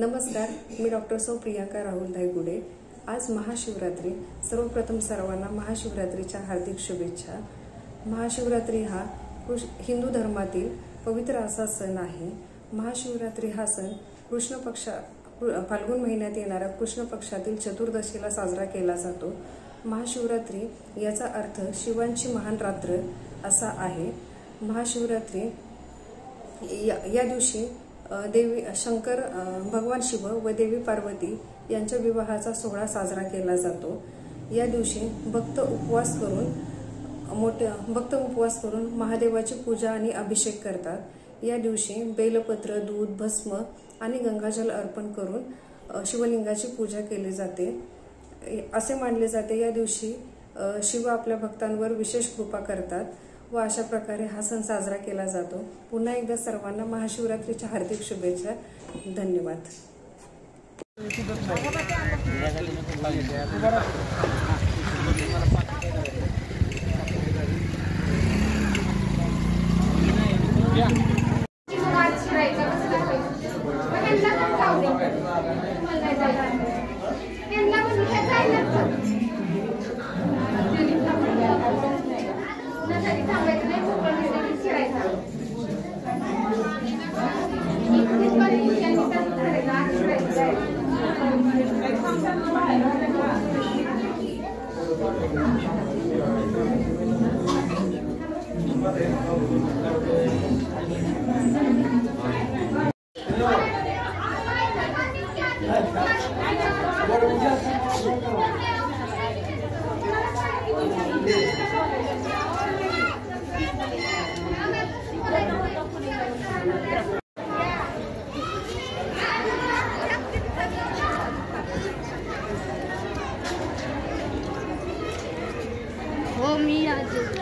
नमस्कार, मी डॉक्टर सौ प्रियांका राहुल धायगुडे। आज महाशिवरात्री। सर्वप्रथम सर्वांना महाशिवरात्रीच्या हार्दिक शुभेच्छा। महाशिवरात्री हा हिंदू धर्मातील पवित्र असा सण आहे। महाशिवरात्री हा सण फाल्गुन महिन्यात येणाऱ्या कृष्ण पक्षातील चतुर्दशीला साजरा केला जातो। महाशिवरात्री याचा अर्थ शिवांची महान रात्र असा आहे। महाशिवरात्री या दिवशी देवी शंकर भगवान शिव व देवी पार्वती यांच्या विवाहाचा सोहळा साजरा केला जातो। या दिवशी भक्त उपवास करून महादेवाची पूजा आणि अभिषेक करतात। या दिवशी बेलपत्र, दूध, भस्म आणि गंगाजल अर्पण करून शिवलिंगाची पूजा केली जाते। असे मानले जाते या दिवशी शिव आपल्या भक्तांवर विशेष कृपा करतात व अशा प्रकारे हा सण साजरा केला जातो। पुन्हा एकदा सर्वांना महाशिवरात्रीच्या हार्दिक शुभेच्छा। धन्यवाद। हो, मी आज